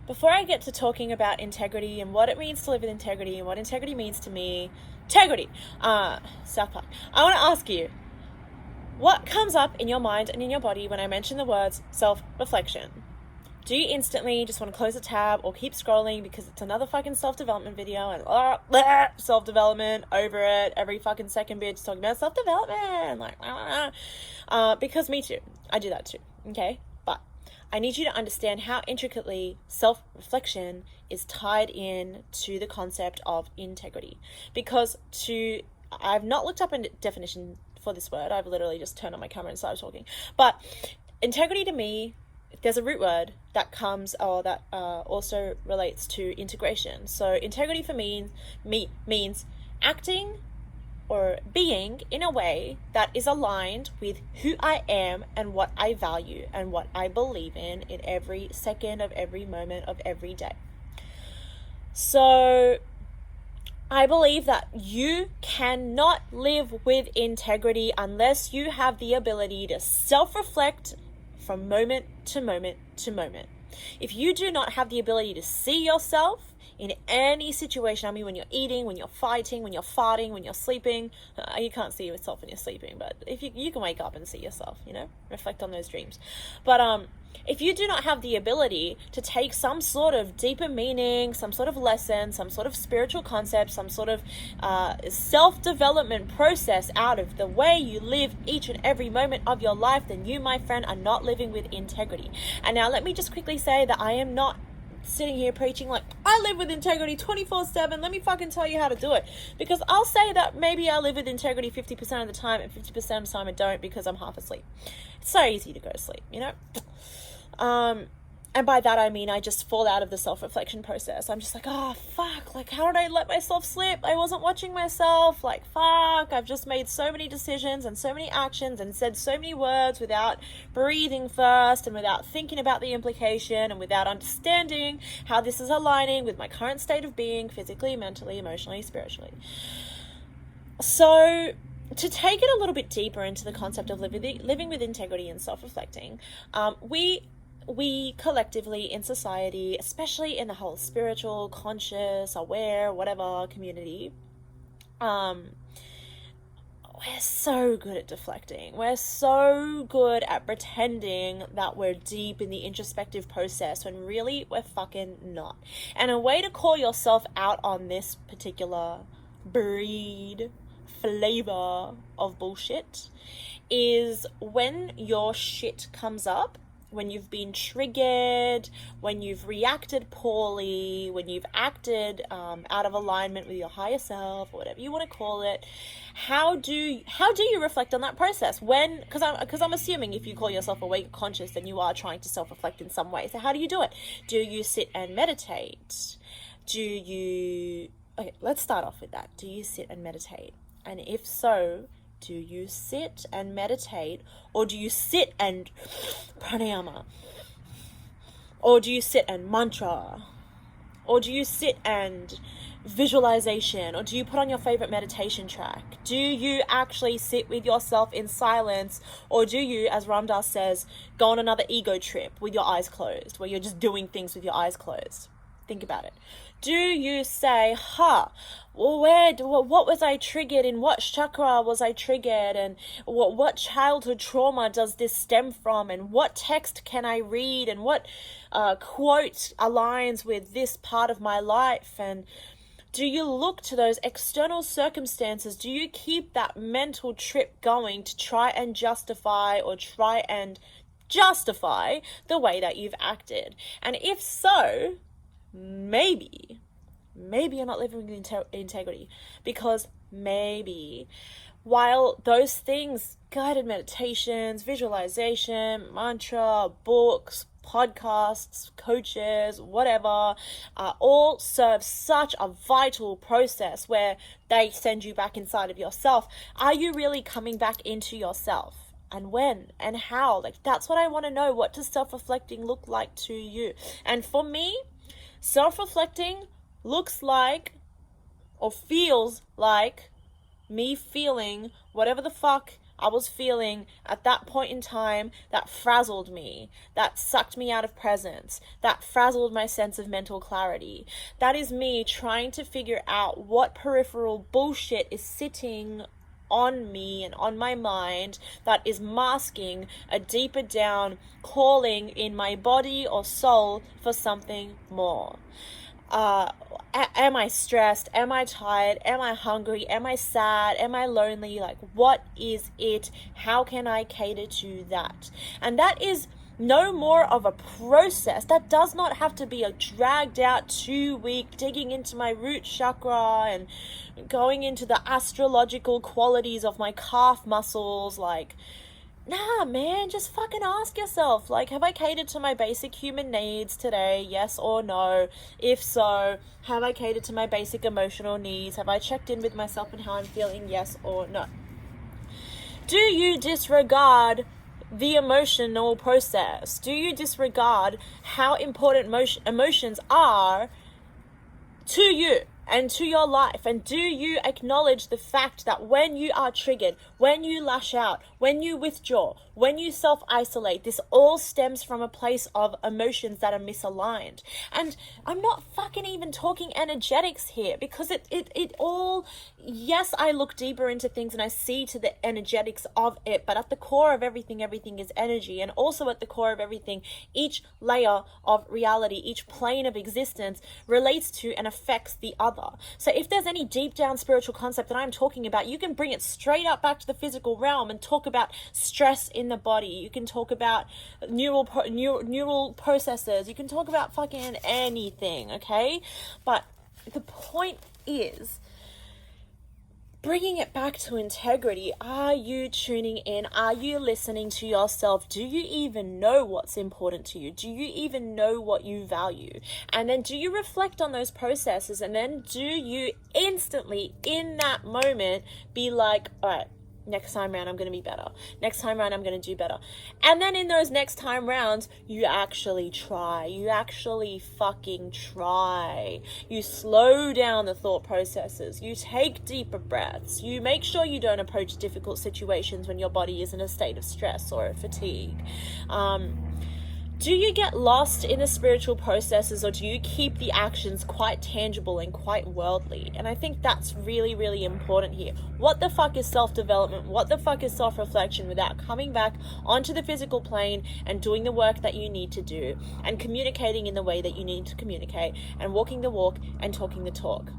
before I get to talking about integrity and what it means to live with integrity and what integrity means to me, integrity, South Park, I want to ask you, what comes up in your mind and in your body when I mention the words self-reflection? Do you instantly just want to close a tab or keep scrolling because it's another fucking self-development video and self-development over it? Every fucking second bitch talking about self-development. Like, because me too. I do that too. Okay? But I need you to understand how intricately self-reflection is tied in to the concept of integrity. Because I've not looked up a definition for this word. I've literally just turned on my camera and started talking. But integrity to me, there's a root word that comes or that also relates to integration. So integrity for me means acting or being in a way that is aligned with who I am and what I value and what I believe in every second of every moment of every day. So I believe that you cannot live with integrity unless you have the ability to self-reflect from moment to moment to moment. If you do not have the ability to see yourself in any situation, I mean, when you're eating, when you're fighting, when you're farting, when you're sleeping, you can't see yourself when you're sleeping, but if you can wake up and see yourself, reflect on those dreams. But if you do not have the ability to take some sort of deeper meaning, some sort of lesson, some sort of spiritual concept, some sort of self-development process out of the way you live each and every moment of your life, then you, my friend, are not living with integrity. And now let me just quickly say that I am not sitting here preaching like I live with integrity 24/7. Let me fucking tell you how to do it, because I'll say that maybe I live with integrity 50% of the time and 50% of the time I don't because I'm half asleep. It's so easy to go to sleep, and by that I mean I just fall out of the self-reflection process. I'm just like, oh fuck, like how did I let myself slip? I wasn't watching myself. Like fuck, I've just made so many decisions and so many actions and said so many words without breathing first and without thinking about the implication and without understanding how this is aligning with my current state of being, physically, mentally, emotionally, spiritually. So to take it a little bit deeper into the concept of living with integrity and self-reflecting, we collectively in society, especially in the whole spiritual, conscious, aware, whatever community, we're so good at deflecting. We're so good at pretending that we're deep in the introspective process when really we're fucking not. And a way to call yourself out on this particular flavor of bullshit is when your shit comes up, when you've been triggered, when you've reacted poorly, when you've acted out of alignment with your higher self, or whatever you want to call it. How do you reflect on that process? Because I'm assuming if you call yourself awake or conscious, then you are trying to self-reflect in some way. So how do you do it? Do you sit and meditate? Okay, let's start off with that. Do you sit and meditate? And if so, do you sit and meditate, or do you sit and pranayama, or do you sit and mantra, or do you sit and visualization, or do you put on your favorite meditation track? Do you actually sit with yourself in silence, or do you, as Ram Dass says, go on another ego trip with your eyes closed, where you're just doing things with your eyes closed? Think about it. Do you say, well, what was I triggered? In what chakra was I triggered? And what childhood trauma does this stem from? And what text can I read? And what quote aligns with this part of my life? And do you look to those external circumstances? Do you keep that mental trip going to try and justify the way that you've acted? And if so, maybe you're not living with integrity, because maybe while those things, guided meditations, visualization, mantra, books, podcasts, coaches, whatever, all serve such a vital process where they send you back inside of yourself, are you really coming back into yourself? And when and how? Like, that's what I want to know. What does self-reflecting look like to you? And for me, self-reflecting looks like or feels like me feeling whatever the fuck I was feeling at that point in time that frazzled me, that sucked me out of presence, that frazzled my sense of mental clarity. That is me trying to figure out what peripheral bullshit is sitting on me and on my mind that is masking a deeper down calling in my body or soul for something more. Am I stressed? Am I tired? Am I hungry? Am I sad? Am I lonely? Like, what is it? How can I cater to that? And that is no more of a process. That does not have to be a dragged out 2-week digging into my root chakra and going into the astrological qualities of my calf muscles. Like, nah, man, just fucking ask yourself, like, have I catered to my basic human needs today? Yes or no? If so, have I catered to my basic emotional needs? Have I checked in with myself and how I'm feeling? Yes or no? Do you disregard the emotional process? Do you disregard how important emotions are to you and to your life? And do you acknowledge the fact that when you are triggered, when you lash out, when you withdraw, when you self-isolate, this all stems from a place of emotions that are misaligned? And I'm not fucking even talking energetics here, because it all, yes, I look deeper into things and I see to the energetics of it, but at the core of everything is energy. And also at the core of everything, each layer of reality, each plane of existence relates to and affects the other. So if there's any deep down spiritual concept that I'm talking about, you can bring it straight up back to the physical realm and talk about stress in the body. You can talk about neural processes. You can talk about fucking anything, okay? But the point is, bringing it back to integrity. Are you tuning in? Are you listening to yourself? Do you even know what's important to you? Do you even know what you value? And then do you reflect on those processes? And then do you instantly, in that moment, be like, all right, next time round, I'm going to be better. Next time round, I'm going to do better. And then in those next time rounds, you actually try. You actually fucking try. You slow down the thought processes. You take deeper breaths. You make sure you don't approach difficult situations when your body is in a state of stress or fatigue. Do you get lost in the spiritual processes, or do you keep the actions quite tangible and quite worldly? And I think that's really, really important here. What the fuck is self-development? What the fuck is self-reflection without coming back onto the physical plane and doing the work that you need to do and communicating in the way that you need to communicate and walking the walk and talking the talk?